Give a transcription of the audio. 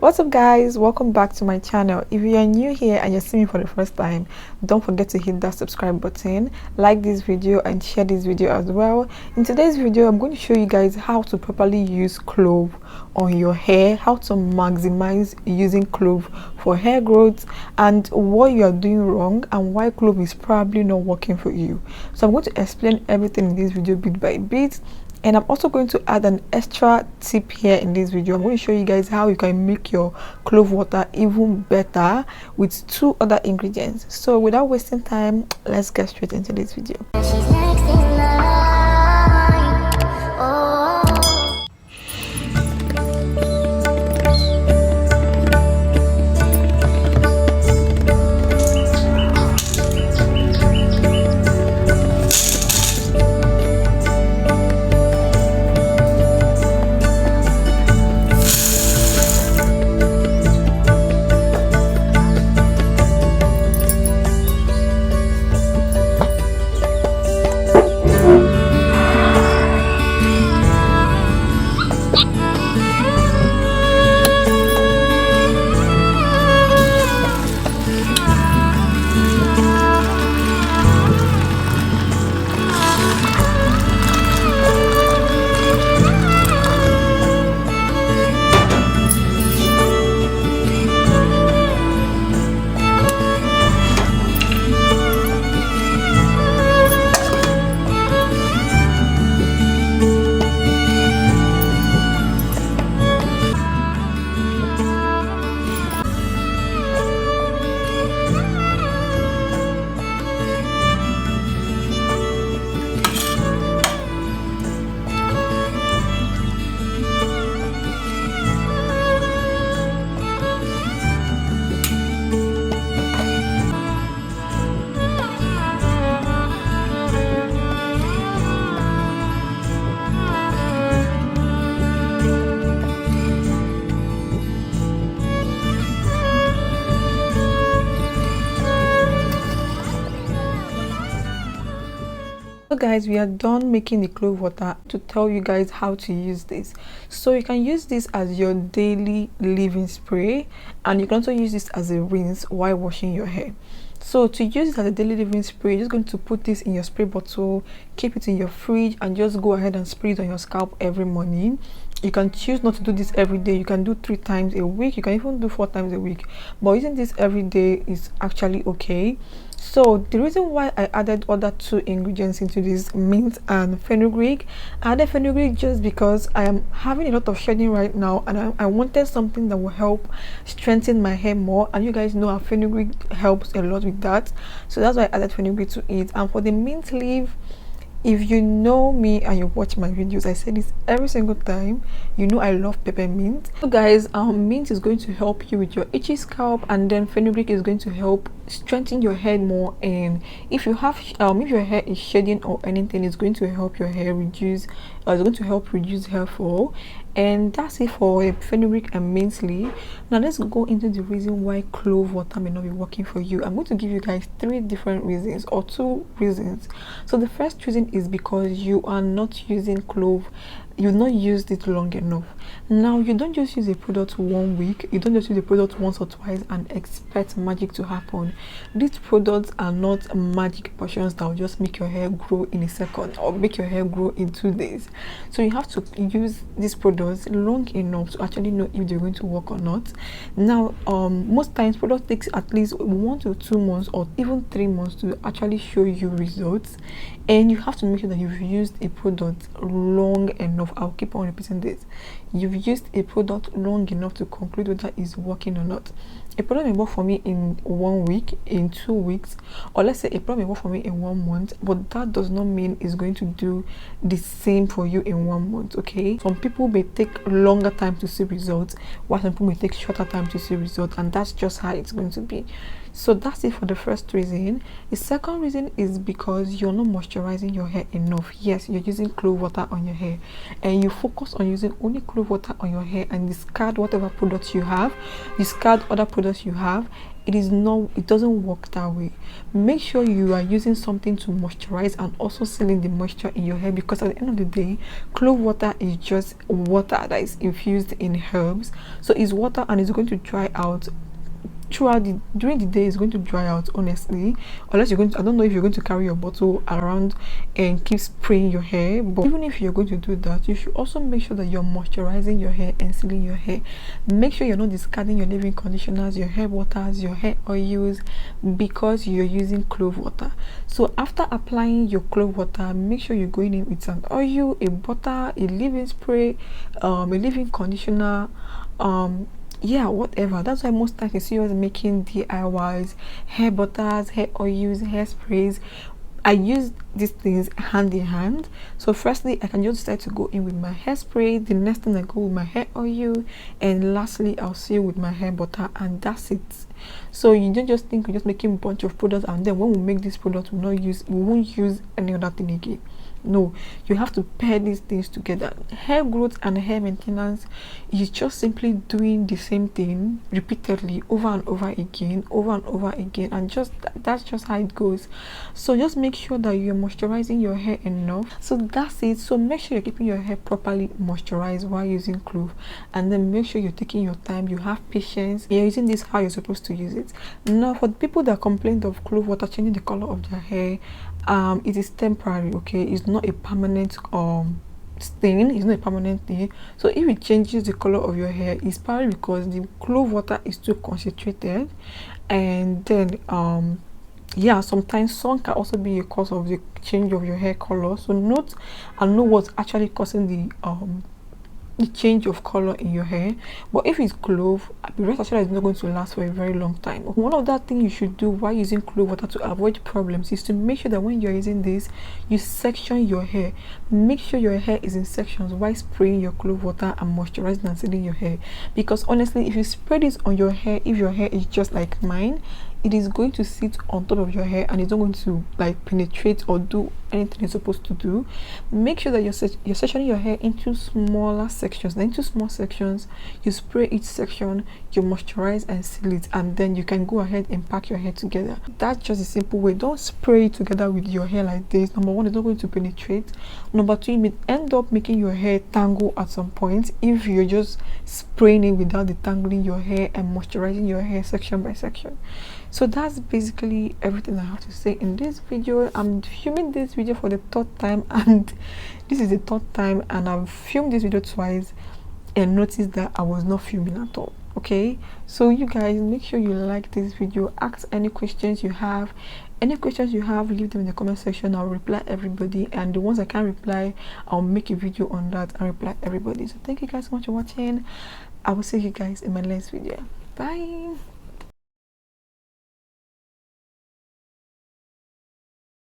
What's up guys, welcome back to my channel. If you are new here and you're seeing me for the first time, don't forget to hit that subscribe button, like this video and share this video as well. In today's video I'm going to show you guys how to properly use clove on your hair, how to maximize using clove for hair growth, and what you are doing wrong and why clove is probably not working for you. So I'm going to explain everything in this video bit by bit. And I'm also going to add an extra tip here in this video. I'm going to show you guys how you can make your clove water even better with 2 other ingredients. So without wasting time, let's get straight into this video. So guys, we are done making the clove water. To tell you guys how to use this, so you can use this as your daily leave-in spray, and you can also use this as a rinse while washing your hair. So to use it as a daily leave-in spray, you're just going to put this in your spray bottle, keep it in your fridge, and just go ahead and spray it on your scalp every morning. You can choose not to do this every day. You can do 3 times a week. You can even do 4 times a week, but using this every day is actually okay. So the reason why I added other 2 ingredients into this, mint and fenugreek, I added fenugreek just because I am having a lot of shedding right now, and I wanted something that will help strengthen my hair more, and you guys know how fenugreek helps a lot with that. So that's why I added fenugreek to it. And for the mint leaf, if you know me and you watch my videos, I say this every single time, you know I love peppermint. So guys, mint is going to help you with your itchy scalp, and then fenugreek is going to help strengthen your hair more. And if you have if your hair is shedding or anything, it's going to help your hair reduce, it's going to help reduce hair fall. And that's it for fenugreek and mint leaf. Now let's go into the reason why clove water may not be working for you. I'm going to give you guys 3 different reasons, or 2 reasons. So the first reason is because you are not using clove, you've not used it long enough. Now you don't just use a product 1 week, you don't just use a product once or twice and expect magic to happen. These products are not magic potions that will just make your hair grow in a second or make your hair grow in 2 days. So you have to use these products long enough to actually know if they're going to work or not. Now most times product takes at least 1 to 2 months or even 3 months to actually show you results, and you have to make sure that you've used a product long enough. I'll keep on repeating this. You've used a product long enough to conclude whether it's working or not. A product may work for me in 1 week, in 2 weeks, or let's say a product may work for me in 1 month, but that does not mean it's going to do the same for you in 1 month. Okay, some people may take longer time to see results, while some people may take shorter time to see results, and that's just how it's going to be. So that's it for the first reason. The second reason is because you're not moisturizing your hair enough. Yes, you're using clove water on your hair, and you focus on using only clove water on your hair and discard whatever products you have, discard other products you have. It doesn't work that way. Make sure you are using something to moisturize and also sealing the moisture in your hair, because at the end of the day, clove water is just water that is infused in herbs. So it's water and it's going to dry out during the day. Is going to dry out, honestly, unless you're going to, I don't know if you're going to carry your bottle around and keep spraying your hair. But even if you're going to do that, you should also make sure that you're moisturizing your hair and sealing your hair. Make sure you're not discarding your leave-in conditioners, your hair waters, your hair oils, because you're using clove water. So after applying your clove water, make sure you're going in with an oil, a butter, a leave-in spray, a leave-in conditioner, yeah, whatever. That's why most times you see us making DIYs, hair butters, hair oils, hair sprays. I use these things hand in hand. So firstly, I can just decide to go in with my hairspray. The next thing I go with my hair oil, and lastly I'll seal with my hair butter, and that's it. So you don't just think we're just making a bunch of products and then when we make this product we won't use any other thing again. No, you have to pair these things together. Hair growth and hair maintenance is just simply doing the same thing repeatedly over and over again, and just that's just how it goes. So just make sure that you're moisturizing your hair enough. So that's it. So make sure you're keeping your hair properly moisturized while using clove, and then make sure you're taking your time, you have patience, you're using this how you're supposed to use it. Now for the people that complained of clove water changing the color of their hair, it is temporary, okay? It's not a permanent stain. It's not a permanent thing. So if it changes the color of your hair, it's probably because the clove water is too concentrated. And then yeah, sometimes sun can also be a cause of the change of your hair color. So note and know what's actually causing the change of color in your hair. But if it's clove, the rest assured is not going to last for a very long time. One of that thing you should do while using clove water to avoid problems is to make sure that when you're using this, you section your hair. Make sure your hair is in sections while spraying your clove water and moisturizing and sealing your hair, because honestly, if you spray this on your hair, if your hair is just like mine, it is going to sit on top of your hair and it's not going to like penetrate or do anything it's supposed to do. Make sure that you're sectioning your hair into smaller sections. Then into small sections, you spray each section, you moisturize and seal it, and then you can go ahead and pack your hair together. That's just a simple way. Don't spray it together with your hair like this. Number one, it's not going to penetrate. Number two, you may end up making your hair tangle at some point if you're just spraying it without detangling your hair and moisturizing your hair section by section. So that's basically everything I have to say in this video. I'm filming this video for the third time, and this is the third time, and I've filmed this video twice and noticed that I was not filming at all. Okay, so you guys, make sure you like this video, ask any questions you have. Any questions you have, leave them in the comment section. I'll reply everybody, and the ones I can't reply, I'll make a video on that and reply everybody. So thank you guys so much for watching. I will see you guys in my next video. Bye.